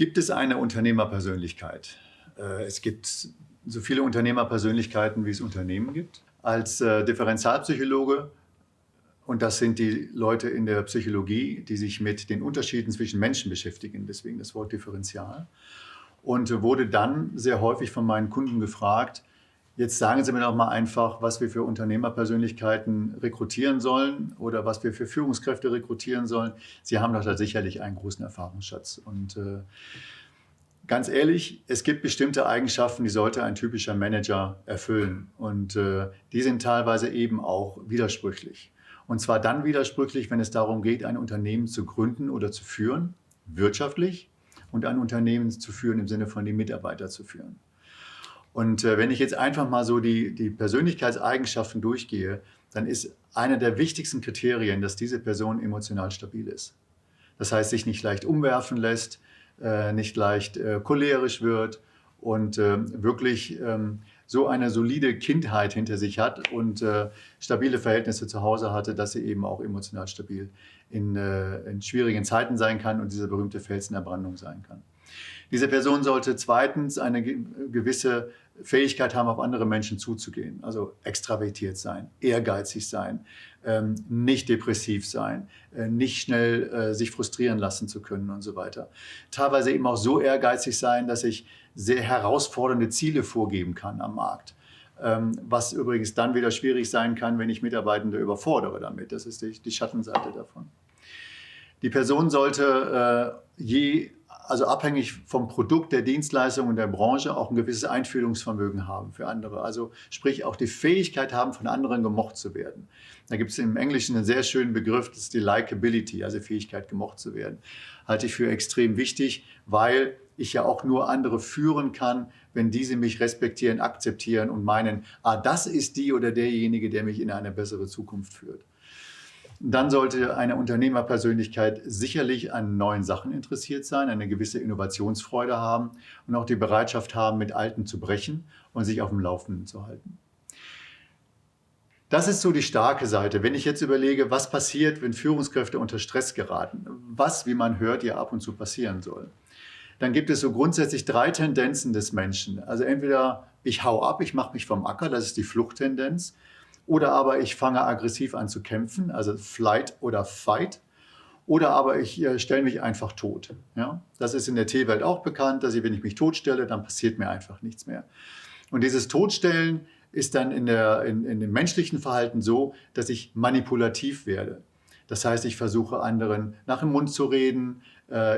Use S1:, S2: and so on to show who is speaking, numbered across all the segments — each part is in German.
S1: Gibt es eine Unternehmerpersönlichkeit? Es gibt so viele Unternehmerpersönlichkeiten, wie es Unternehmen gibt. Als Differentialpsychologe, und das sind die Leute in der Psychologie, die sich mit den Unterschieden zwischen Menschen beschäftigen, deswegen das Wort Differential, und wurde dann sehr häufig von meinen Kunden gefragt, jetzt sagen Sie mir doch mal einfach, was wir für Unternehmerpersönlichkeiten rekrutieren sollen oder was wir für Führungskräfte rekrutieren sollen. Sie haben doch da sicherlich einen großen Erfahrungsschatz. Und ganz ehrlich, es gibt bestimmte Eigenschaften, die sollte ein typischer Manager erfüllen. Und die sind teilweise eben auch widersprüchlich. Und zwar dann widersprüchlich, wenn es darum geht, ein Unternehmen zu gründen oder zu führen, wirtschaftlich, und ein Unternehmen zu führen im Sinne von die Mitarbeiter zu führen. Und wenn ich jetzt einfach mal so die Persönlichkeitseigenschaften durchgehe, dann ist einer der wichtigsten Kriterien, dass diese Person emotional stabil ist. Das heißt, sich nicht leicht umwerfen lässt, nicht leicht cholerisch wird und wirklich so eine solide Kindheit hinter sich hat und stabile Verhältnisse zu Hause hatte, dass sie eben auch emotional stabil in schwierigen Zeiten sein kann und dieser berühmte Fels in der Brandung sein kann. Diese Person sollte zweitens eine gewisse Fähigkeit haben, auf andere Menschen zuzugehen. Also extravertiert sein, ehrgeizig sein, nicht depressiv sein, nicht schnell sich frustrieren lassen zu können und so weiter. Teilweise eben auch so ehrgeizig sein, dass ich sehr herausfordernde Ziele vorgeben kann am Markt. Was übrigens dann wieder schwierig sein kann, wenn ich Mitarbeitende überfordere damit. Das ist die Schattenseite davon. Die Person sollte also abhängig vom Produkt, der Dienstleistung und der Branche auch ein gewisses Einfühlungsvermögen haben für andere. Also sprich auch die Fähigkeit haben, von anderen gemocht zu werden. Da gibt es im Englischen einen sehr schönen Begriff, das ist die Likability, also Fähigkeit, gemocht zu werden. Halte ich für extrem wichtig, weil ich ja auch nur andere führen kann, wenn diese mich respektieren, akzeptieren und meinen, das ist die oder derjenige, der mich in eine bessere Zukunft führt. Dann sollte eine Unternehmerpersönlichkeit sicherlich an neuen Sachen interessiert sein, eine gewisse Innovationsfreude haben und auch die Bereitschaft haben, mit Alten zu brechen und sich auf dem Laufenden zu halten. Das ist so die starke Seite. Wenn ich jetzt überlege, was passiert, wenn Führungskräfte unter Stress geraten, was, wie man hört, ja ab und zu passieren soll, dann gibt es so grundsätzlich 3 Tendenzen des Menschen. Also entweder ich hau ab, ich mache mich vom Acker, das ist die Fluchttendenz. Oder aber ich fange aggressiv an zu kämpfen, also Flight oder Fight. Oder aber ich stelle mich einfach tot. Ja? Das ist in der T-Welt auch bekannt, dass wenn ich mich totstelle, dann passiert mir einfach nichts mehr. Und dieses Totstellen ist dann in dem menschlichen Verhalten so, dass ich manipulativ werde. Das heißt, ich versuche anderen nach dem Mund zu reden,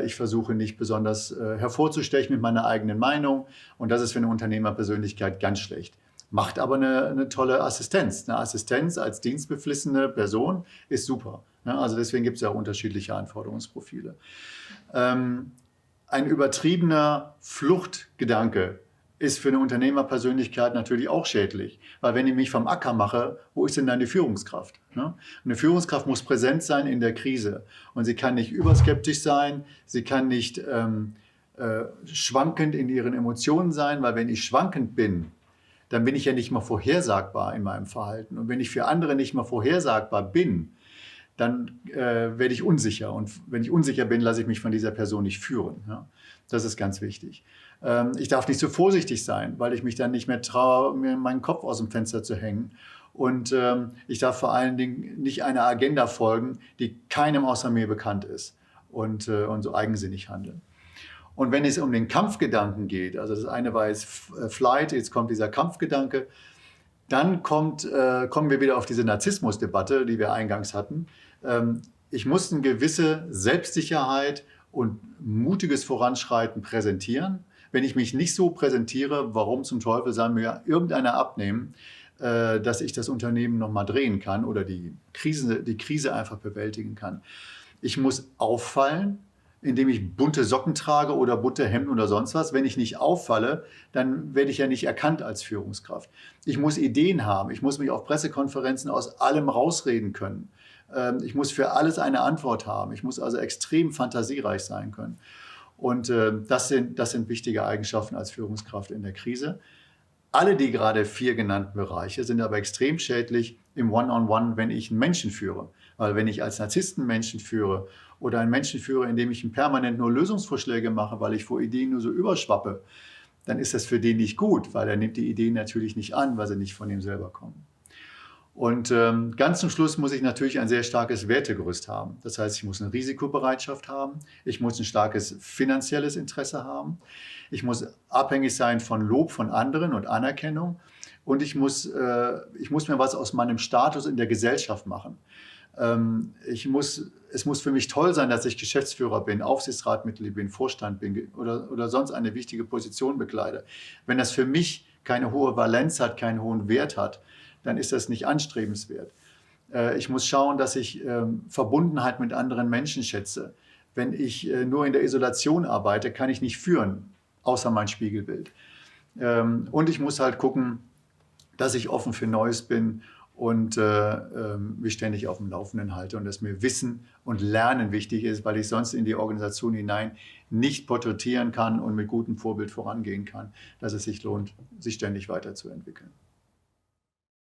S1: ich versuche nicht besonders hervorzustechen mit meiner eigenen Meinung. Und das ist für eine Unternehmerpersönlichkeit ganz schlecht. Macht aber eine tolle Assistenz. Eine Assistenz als dienstbeflissene Person ist super. Also deswegen gibt es ja auch unterschiedliche Anforderungsprofile. Ein übertriebener Fluchtgedanke ist für eine Unternehmerpersönlichkeit natürlich auch schädlich. Weil wenn ich mich vom Acker mache, wo ist denn dann die Führungskraft? Eine Führungskraft muss präsent sein in der Krise. Und sie kann nicht überskeptisch sein, sie kann nicht schwankend in ihren Emotionen sein, weil wenn ich schwankend bin, dann bin ich ja nicht mal vorhersagbar in meinem Verhalten. Und wenn ich für andere nicht mal vorhersagbar bin, dann werde ich unsicher. Und wenn ich unsicher bin, lasse ich mich von dieser Person nicht führen. Ja? Das ist ganz wichtig. Ich darf nicht so vorsichtig sein, weil ich mich dann nicht mehr traue, mir meinen Kopf aus dem Fenster zu hängen. Und ich darf vor allen Dingen nicht einer Agenda folgen, die keinem außer mir bekannt ist und so eigensinnig handeln. Und wenn es um den Kampfgedanken geht, also das eine war jetzt Flight, jetzt kommt dieser Kampfgedanke, dann kommen wir wieder auf diese Narzissmusdebatte, die wir eingangs hatten. Ich muss eine gewisse Selbstsicherheit und mutiges Voranschreiten präsentieren. Wenn ich mich nicht so präsentiere, warum zum Teufel soll mir irgendeiner abnehmen, dass ich das Unternehmen nochmal drehen kann oder die Krise einfach bewältigen kann. Ich muss auffallen, indem ich bunte Socken trage oder bunte Hemden oder sonst was. Wenn ich nicht auffalle, dann werde ich ja nicht erkannt als Führungskraft. Ich muss Ideen haben. Ich muss mich auf Pressekonferenzen aus allem rausreden können. Ich muss für alles eine Antwort haben. Ich muss also extrem fantasiereich sein können. Und das sind wichtige Eigenschaften als Führungskraft in der Krise. Alle die gerade 4 genannten Bereiche sind aber extrem schädlich im One-on-One, wenn ich einen Menschen führe. Weil wenn ich als Narzissten Menschen führe oder einen Menschen führe, indem ich ihm permanent nur Lösungsvorschläge mache, weil ich vor Ideen nur so überschwappe, dann ist das für den nicht gut, weil er nimmt die Ideen natürlich nicht an, weil sie nicht von ihm selber kommen. Und ganz zum Schluss muss ich natürlich ein sehr starkes Wertegerüst haben. Das heißt, ich muss eine Risikobereitschaft haben, ich muss ein starkes finanzielles Interesse haben, ich muss abhängig sein von Lob von anderen und Anerkennung und ich muss mir was aus meinem Status in der Gesellschaft machen. Es muss für mich toll sein, dass ich Geschäftsführer bin, Aufsichtsratmitglied bin, Vorstand bin oder sonst eine wichtige Position bekleide. Wenn das für mich keine hohe Valenz hat, keinen hohen Wert hat, dann ist das nicht anstrebenswert. Ich muss schauen, dass ich Verbundenheit mit anderen Menschen schätze. Wenn ich nur in der Isolation arbeite, kann ich nicht führen, außer mein Spiegelbild. Und ich muss halt gucken, dass ich offen für Neues bin und mich ständig auf dem Laufenden halte und dass mir Wissen und Lernen wichtig ist, weil ich sonst in die Organisation hinein nicht porträtieren kann und mit gutem Vorbild vorangehen kann, dass es sich lohnt, sich ständig weiterzuentwickeln.